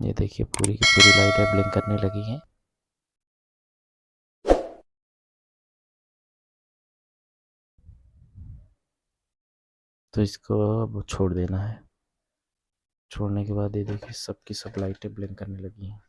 ये देखिए पूरी की पूरी लाइटें ब्लिंक करने लगी हैं। तो इसको अब छोड़ देना है। छोड़ने के बाद ये देखिए सबकी सब लाइटें ब्लिंक करने लगी हैं।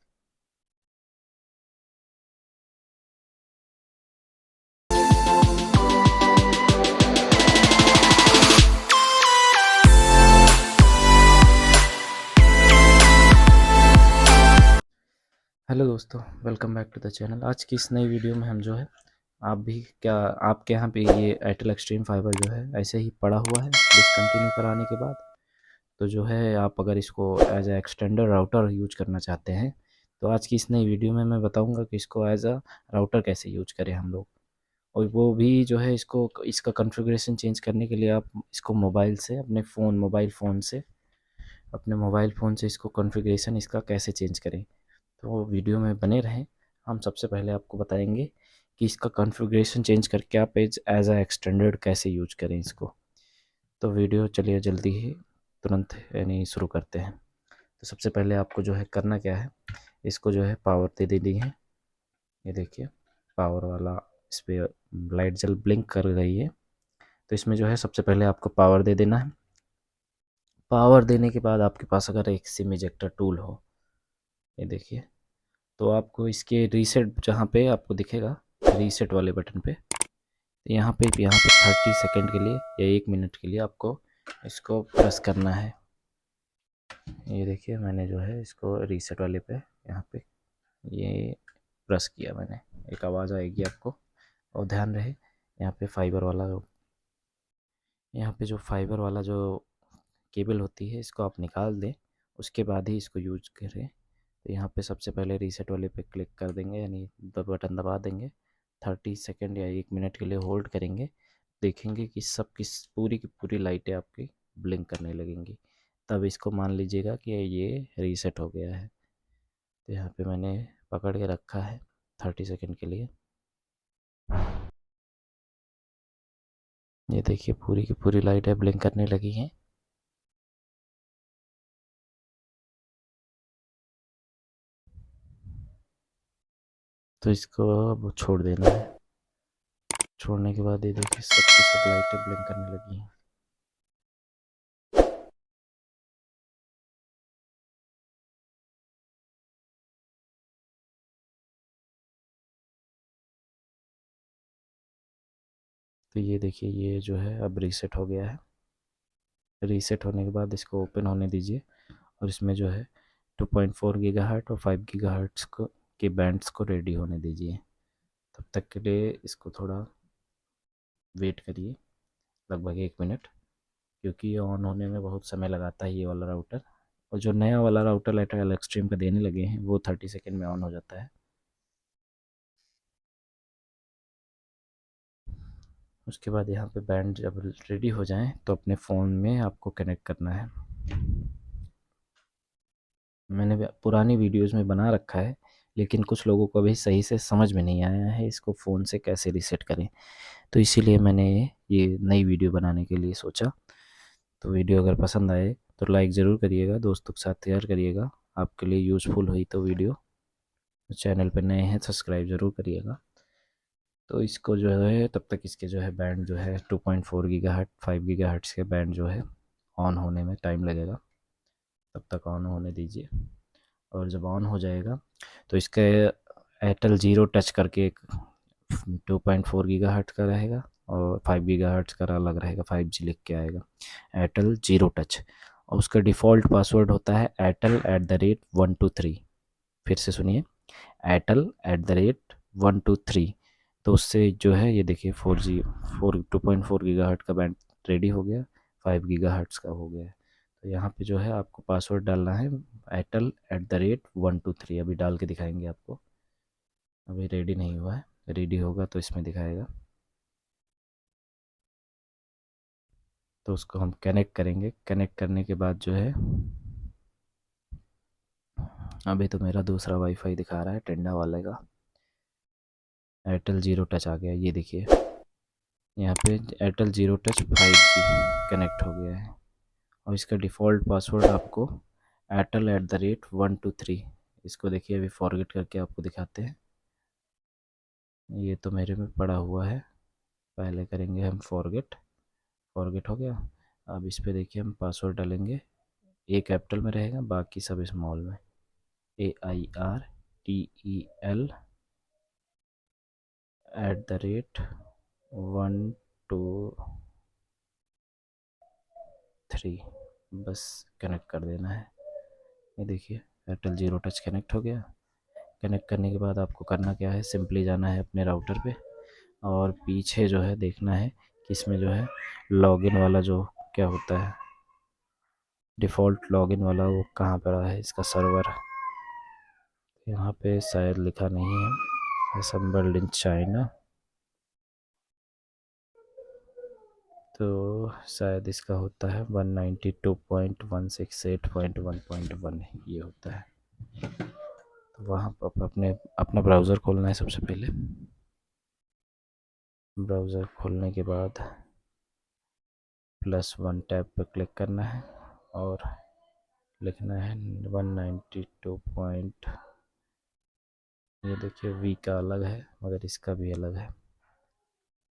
हेलो दोस्तों, welcome back to the channel. आज की इस नई वीडियो में हम जो है आपके यहाँ पे ये एयरटेल एक्सट्रीम फाइबर जो है ऐसे ही पड़ा हुआ है डिसकंटिन्यू कराने के बाद। तो जो है आप अगर इसको as a extender router use करना चाहते हैं तो आज की इस नई वीडियो में मैं बताऊंगा कि इसको एज अ राउटर कैसे यूज करें हम लोग। और वो भी जो है इसका कॉन्फ़िगरेशन चेंज करने के लिए आप इसको अपने मोबाइल फ़ोन से इसको कॉन्फ़िगरेशन इसका कैसे चेंज करें। तो वीडियो में बने रहें। हम सबसे पहले आपको बताएंगे कि इसका कॉन्फ़िगरेशन चेंज करके आप एज अ एक्सटेंडेड कैसे यूज करें इसको। तो वीडियो चलिए जल्दी ही तुरंत यानी शुरू करते हैं। तो सबसे पहले आपको जो है करना क्या है, इसको जो है पावर दे देनी है। ये देखिए पावर वाला इस पर लाइट जल ब्लिंक कर रही है। तो इसमें जो है सबसे पहले आपको पावर दे देना है। पावर देने के बाद आपके पास अगर एक सिम इजेक्टर टूल हो, ये देखिए, तो आपको इसके रीसेट जहाँ पे आपको दिखेगा रीसेट वाले बटन पे, तो यहाँ पे 30 सेकेंड के लिए या 1 मिनट के लिए आपको इसको प्रेस करना है। ये देखिए मैंने जो है इसको रीसेट वाले पे यहाँ पे ये प्रेस किया मैंने। एक आवाज़ आएगी आपको, और ध्यान रहे यहाँ पे जो फाइबर वाला जो केबल होती है इसको आप निकाल दें, उसके बाद ही इसको यूज करें। तो यहाँ पे सबसे पहले रीसेट वाले पे क्लिक कर देंगे, यानी बटन दबा देंगे। 30 सेकेंड या 1 मिनट के लिए होल्ड करेंगे। देखेंगे कि सब पूरी की पूरी लाइटें आपकी ब्लिंक करने लगेंगी। तब इसको मान लीजिएगा कि ये रीसेट हो गया है। तो यहाँ पे मैंने पकड़ के रखा है 30 सेकेंड के लिए। ये देखिए पूरी की पूरी लाइटें ब्लिंक करने लगी हैं। तो इसको अब छोड़ देना है। छोड़ने के बाद ये देखिए सबकी सब लाइटें ब्लिंक करने लगी हैं। तो ये देखिए ये जो है अब रीसेट हो गया है। रीसेट होने के बाद इसको ओपन होने दीजिए, और इसमें जो है 2.4 गीगाहर्ट्ज़ और 5 गीगाहर्ट्ज़ के बैंड्स को रेडी होने दीजिए। तब तक के लिए इसको थोड़ा वेट करिए, लगभग 1 मिनट, क्योंकि ये ऑन होने में बहुत समय लगाता है ये वाला राउटर। और जो नया वाला राउटर एयरटेल एक्सट्रीम का देने लगे हैं वो 30 सेकेंड में ऑन हो जाता है। उसके बाद यहाँ पे बैंड जब रेडी हो जाएं तो अपने फ़ोन में आपको कनेक्ट करना है। मैंने पुरानी वीडियोस में बना रखा है, लेकिन कुछ लोगों को अभी सही से समझ में नहीं आया है इसको फ़ोन से कैसे रीसेट करें। तो इसीलिए मैंने ये नई वीडियो बनाने के लिए सोचा। तो वीडियो अगर पसंद आए तो लाइक ज़रूर करिएगा, दोस्तों के साथ शेयर करिएगा। आपके लिए यूज़फुल हुई तो वीडियो, चैनल पर नए हैं सब्सक्राइब ज़रूर करिएगा। तो इसको जो है तब तक इसके जो है बैंड जो है 2.4 गीगाहर्ट्ज़ 5 गीगाहर्ट्ज़ के बैंड जो है ऑन होने में टाइम लगेगा। तब तक ऑन होने दीजिए, और जब ऑन हो जाएगा तो इसके एयरटेल जीरो टच करके एक 2.4 गीगाहर्ट्ज़ का रहेगा और 5 गीगाहर्ट्ज़ का अलग रहेगा, 5G लिख के आएगा एयरटेल जीरो टच। और उसका डिफ़ॉल्ट पासवर्ड होता है airtel@123। फिर से सुनिए, airtel@123। तो उससे जो है ये देखिए 2.4 गीगाहर्ट्ज़ का बैंड रेडी हो गया, 5 गीगाहर्ट्ज़ का हो गया। तो यहाँ पे जो है आपको पासवर्ड डालना है airtel@123। अभी डाल के दिखाएंगे आपको। अभी रेडी नहीं हुआ है, रेडी होगा तो इसमें दिखाएगा। तो उसको हम कनेक्ट करेंगे। कनेक्ट करने के बाद जो है अभी तो मेरा दूसरा वाईफाई दिखा रहा है टेंडा वाले का, एयरटेल जीरो टच आ गया। ये देखिए यहाँ पे Airtel zero touch 5G connect हो गया है। और इसका डिफ़ॉल्ट पासवर्ड आपको airtel@123। इसको देखिए अभी फॉरगेट करके आपको दिखाते हैं। ये तो मेरे में पड़ा हुआ है, पहले करेंगे हम फॉरगेट। फॉरगेट हो गया। अब इस पे देखिए हम पासवर्ड डालेंगे, ए कैपिटल में रहेगा, बाकी सब स्मॉल में। AIRTEL@123, बस कनेक्ट कर देना है। ये देखिए एयरटेल जीरो टच कनेक्ट हो गया। कनेक्ट करने के बाद आपको करना क्या है, सिंपली जाना है अपने राउटर पे और पीछे जो है देखना है कि इसमें जो है लॉगिन वाला जो क्या होता है, डिफ़ॉल्ट लॉगिन वाला, वो कहाँ पर है इसका सर्वर। यहाँ पे शायद लिखा नहीं है, असेंबल्ड इन चाइना, तो शायद इसका होता है 192.168.1.1 ये होता है। तो वहाँ पर अपना ब्राउज़र खोलना है सबसे पहले। ब्राउज़र खोलने के बाद +1 टैब पर क्लिक करना है और लिखना है 192 पॉइंट, ये देखिए वी का अलग है मगर इसका भी अलग है।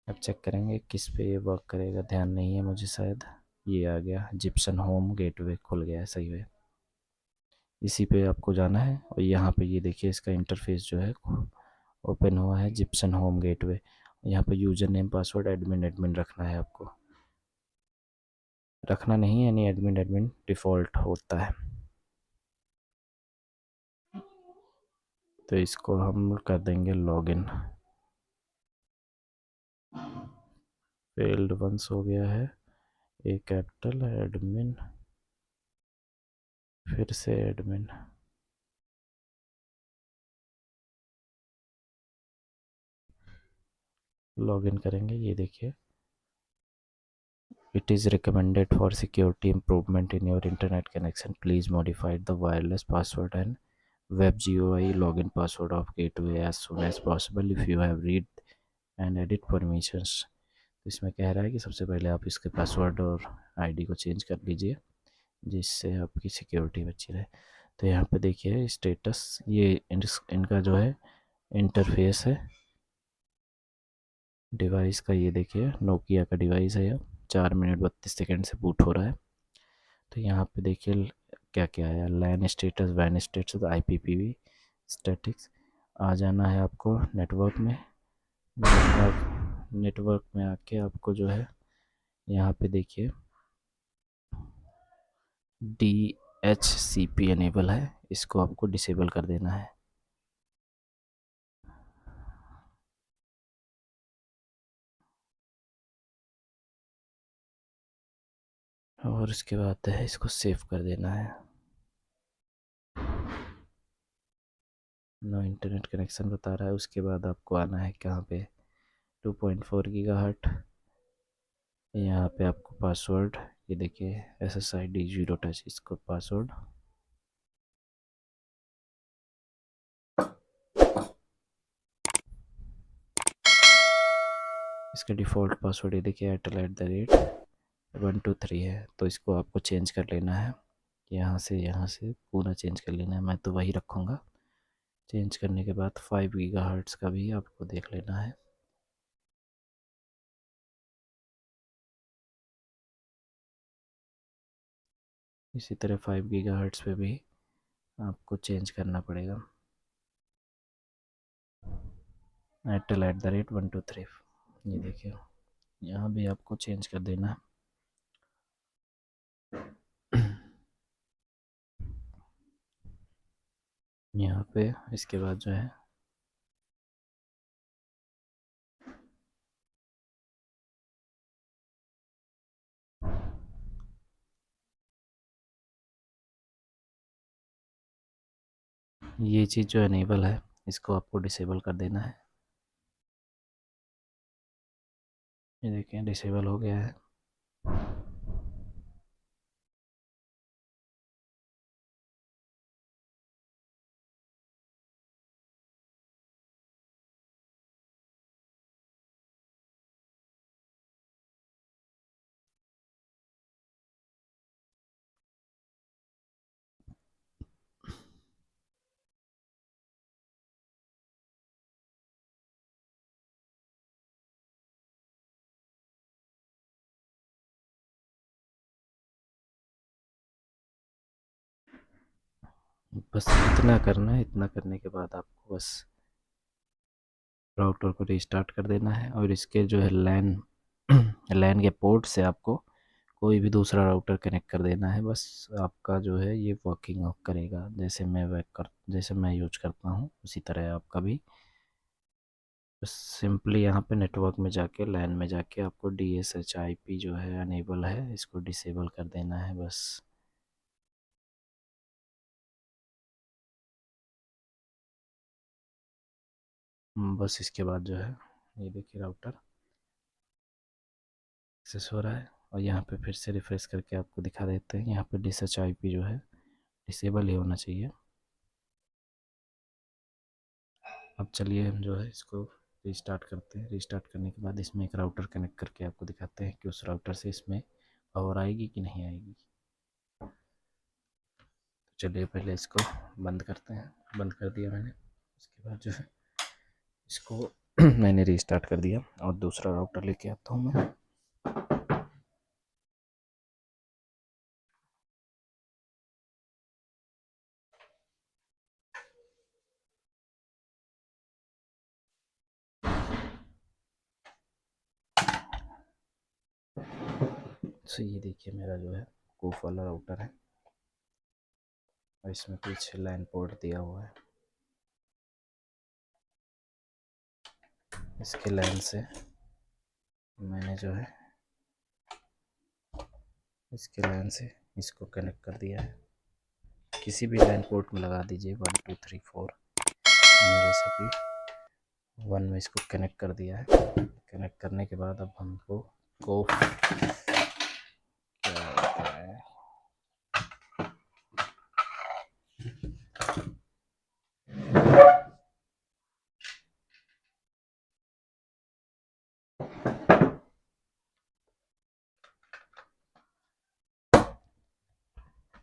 अब चेक करेंगे किस पे ये वर्क करेगा, ध्यान नहीं है मुझे, शायद ये आ गया जिप्सन होम गेटवे, खुल गया है सही है। इसी पे आपको जाना है और यहाँ पे ये देखिए इसका इंटरफेस जो है ओपन हुआ है, जिप्सन होम गेटवे। यहाँ पे user name password admin admin रखना है आपको, रखना नहीं है यानी एडमिन एडमिन डिफ़ॉल्ट होता है। तो इसको हम कर देंगे लॉगिन। फेल्ड वंस हो गया है, ए कैपिटल एडमिन, फिर से एडमिन, लॉगिन करेंगे। ये देखिए it is recommended for security improvement in your internet connection, please modify the wireless password and web GUI login password of gateway as soon as possible if you have read and edit permissions। तो इसमें कह रहा है कि सबसे पहले आप इसके पासवर्ड और आईडी को चेंज कर लीजिए जिससे आपकी सिक्योरिटी बची रहे। तो यहाँ पे देखिए स्टेटस, ये इनका जो है इंटरफेस है डिवाइस का, ये देखिए नोकिया का डिवाइस है, यह 4 मिनट 32 सेकेंड से बूट हो रहा है। तो यहाँ पे देखिए क्या क्या है, लैन स्टेटस, वैन स्टेटस, IPPV स्टैटिक्स। आ जाना है आपको नेटवर्क में। नेटवर्क में आके आपको जो है यहाँ पे देखिए DHCP इनेबल है, इसको आपको डिसेबल कर देना है। और उसके बाद है इसको सेव कर देना है। नो इंटरनेट कनेक्शन बता रहा है। उसके बाद आपको आना है कहाँ पे, 2.4 गीगाहर्ट। यहाँ पे आपको पासवर्ड, ये देखिए SSID जीरो टच, इसको पासवर्ड इसका डिफ़ॉल्ट पासवर्ड ये देखिए airtel@123 है, तो इसको आपको चेंज कर लेना है। यहाँ से पूरा चेंज कर लेना है, मैं तो वही रखूँगा। चेंज करने के बाद 5 गीगाहर्ट्ज़ का भी आपको देख लेना है। इसी तरह 5 गीगाहर्ट्ज़ पे भी आपको चेंज करना पड़ेगा, airtel@123। ये देखिए यहाँ भी आपको चेंज कर देना है। यहाँ पे इसके बाद जो है ये चीज़ जो इनेबल है इसको आपको डिसेबल कर देना है। ये देखिए डिसेबल हो गया है। बस इतना करना है। इतना करने के बाद आपको बस राउटर को रीस्टार्ट कर देना है और इसके जो है लैन लैन के पोर्ट से आपको कोई भी दूसरा राउटर कनेक्ट कर देना है। बस आपका जो है ये वर्किंग करेगा, जैसे मैं यूज करता हूँ उसी तरह आपका भी। बस सिंपली यहाँ पे नेटवर्क में जाके लैन में जाके आपको DSHIP जो है अनेबल है, इसको डिसेबल कर देना है बस। बस इसके बाद जो है ये देखिए राउटर एक्सेस हो रहा है और यहाँ पे फिर से रिफ्रेश करके आपको दिखा देते हैं। यहाँ पे DSHIP जो है डिसेबल ही होना चाहिए। अब चलिए हम जो है इसको रीस्टार्ट करते हैं। रीस्टार्ट करने के बाद इसमें एक राउटर कनेक्ट करके आपको दिखाते हैं कि उस राउटर से इसमें पावर आएगी कि नहीं आएगी। तो चलिए पहले इसको बंद करते हैं। बंद कर दिया मैंने। उसके बाद जो है इसको मैंने रीस्टार्ट कर दिया और दूसरा राउटर लेके आता हूँ मैं। तो ये देखिए मेरा जो है कूफ वाला राउटर है और इसमें पीछे लैन पोर्ट दिया हुआ है। इसके लैन से मैंने जो है इसके लैन से इसको कनेक्ट कर दिया है। किसी भी लैन पोर्ट में लगा दीजिए 1 2 3 4। मैंने जैसे कि 1 में इसको कनेक्ट कर दिया है। कनेक्ट करने के बाद अब हमको कोफ क्या होता है,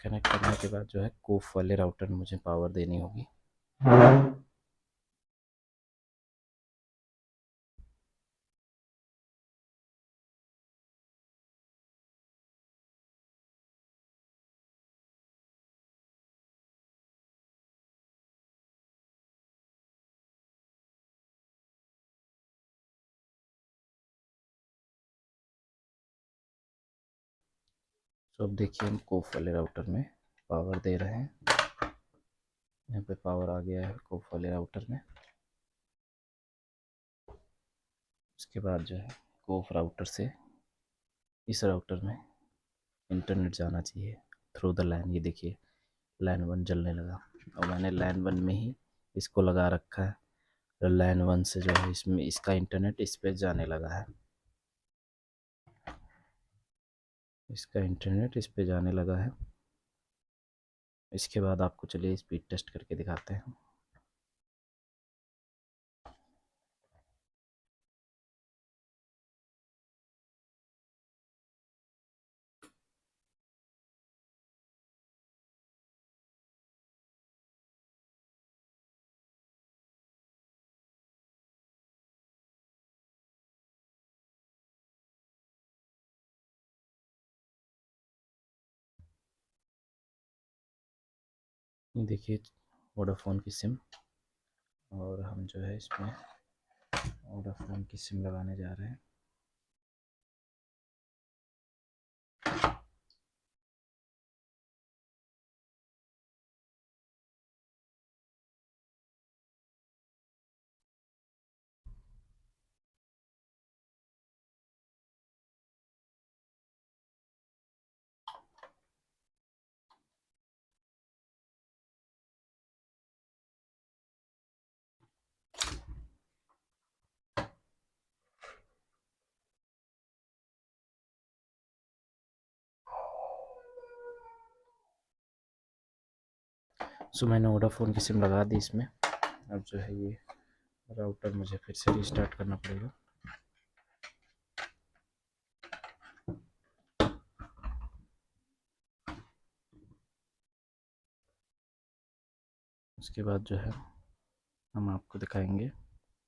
कनेक्ट करने के बाद जो है कोफ वाले राउटर में मुझे पावर देनी होगी। तो अब देखिए हम कोफ वाले राउटर में पावर दे रहे हैं। यहाँ पे पावर आ गया है कोफ वाले राउटर में। उसके बाद जो है कोफ राउटर से इस राउटर में इंटरनेट जाना चाहिए थ्रू द लैन। ये देखिए लैन 1 जलने लगा और मैंने लैन 1 में ही इसको लगा रखा है। तो लैन 1 से जो है इसमें इसका इंटरनेट इस पे जाने लगा है। इसका इंटरनेट इस पे जाने लगा है। इसके बाद आपको चलिए स्पीड टेस्ट करके दिखाते हैं। ये देखिए वोडाफोन की सिम और हम जो है इसमें वोडाफोन की सिम लगाने जा रहे हैं। सो मैंने वोडाफोन की सिम लगा दी इसमें। अब जो है ये राउटर मुझे फिर से रीस्टार्ट करना पड़ेगा। उसके बाद जो है हम आपको दिखाएंगे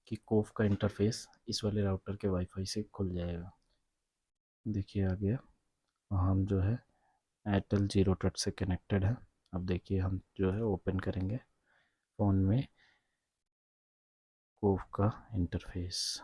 कि कोफ का इंटरफेस इस वाले राउटर के वाईफाई से खुल जाएगा। देखिए आ गया। हम जो है एयरटेल जीरो टच से कनेक्टेड है। अब देखिए हम जो है ओपन करेंगे फ़ोन में कोव का इंटरफेस।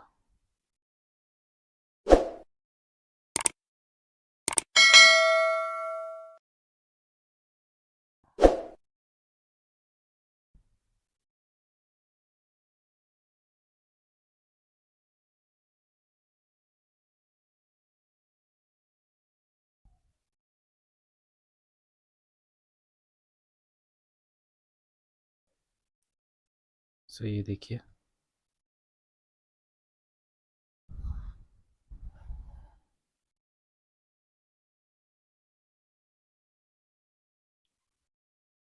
सो ये देखिए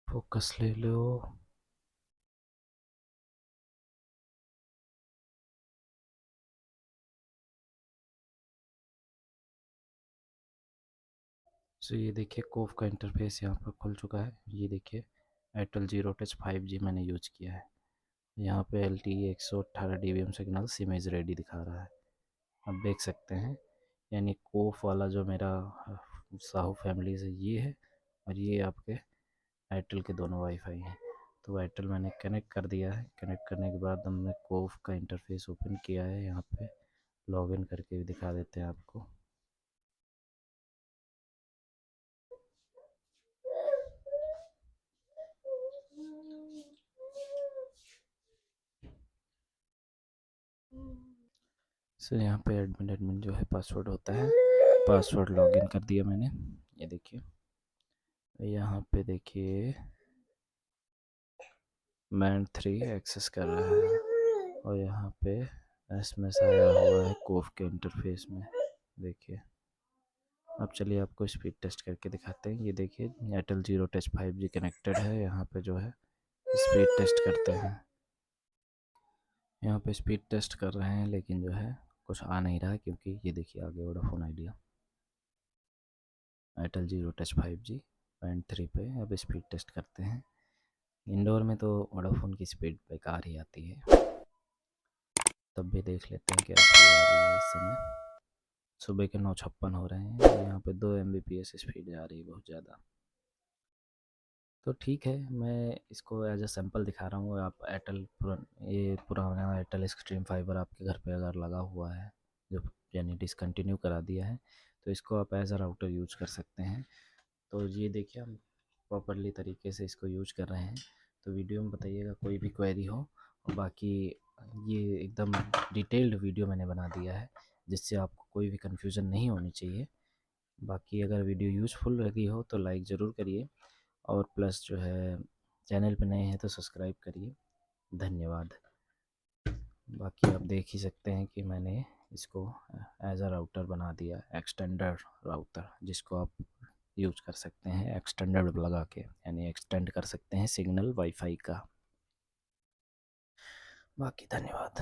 फोकस ले लो। सो ये देखिए कोव का इंटरफेस यहाँ पर खुल चुका है। ये देखिए एयरटेल जीरो टच 5G मैंने यूज किया है। यहाँ पे LTE 118 dBm signal image ready दिखा रहा है। आप देख सकते हैं, यानी कोव वाला जो मेरा साहू फैमिली से ये है, और ये आपके एयरटेल के दोनों वाईफाई हैं। तो एयरटेल मैंने कनेक्ट कर दिया है। कनेक्ट करने के बाद हमने कोव का इंटरफेस ओपन किया है। यहाँ पे लॉगिन करके भी दिखा देते हैं आपको। सो यहाँ पे एडमिन एडमिन जो है पासवर्ड होता है, पासवर्ड लॉगिन कर दिया मैंने। ये देखिए यहाँ पे देखिए मैन 3 एक्सेस कर रहा है, और यहाँ पे एसएमएस आया हुआ है कोव के इंटरफेस में। देखिए अब चलिए आपको स्पीड टेस्ट करके दिखाते हैं। ये देखिए Airtel zero touch 5G connected है। यहाँ पे जो है स्पीड टेस्ट करते हैं। यहाँ पे स्पीड टेस्ट कर रहे हैं, लेकिन जो है कुछ आ नहीं रहा, क्योंकि ये देखिए आगे Vodafone idea Airtel zero touch 5G band 3 पे। अब स्पीड टेस्ट करते हैं। इंडोर में तो वोडाफोन की स्पीड बेकार ही आती है। तब भी देख लेते हैं क्या स्पीड आ रही है इस समय। सुबह के 9:56 हो रहे हैं। यहाँ पे 2 Mbps स्पीड जा रही है, बहुत ज़्यादा। तो ठीक है, मैं इसको एज अ सैम्पल दिखा रहा हूँ। आप एयरटेल ये पुराना एयरटेल एक्सट्रीम फाइबर आपके घर पे अगर लगा हुआ है, जो यानी डिसकंटिन्यू करा दिया है, तो इसको आप एज अ राउटर यूज कर सकते हैं। तो ये देखिए हम प्रॉपरली तरीके से इसको यूज कर रहे हैं। तो वीडियो में बताइएगा कोई भी क्वेरी हो। और बाकी ये एकदम डिटेल्ड वीडियो मैंने बना दिया है, जिससे आपको कोई भी कन्फ्यूज़न नहीं होनी चाहिए। बाकी अगर वीडियो यूज़फुल लगी हो तो लाइक ज़रूर करिए, और प्लस जो है चैनल पे नए हैं तो सब्सक्राइब करिए। धन्यवाद। बाकी आप देख ही सकते हैं कि मैंने इसको एज अ राउटर बना दिया, एक्सटेंडर राउटर, जिसको आप यूज कर सकते हैं एक्सटेंडर लगा के, यानी एक्सटेंड कर सकते हैं सिग्नल वाईफाई का। बाकी धन्यवाद।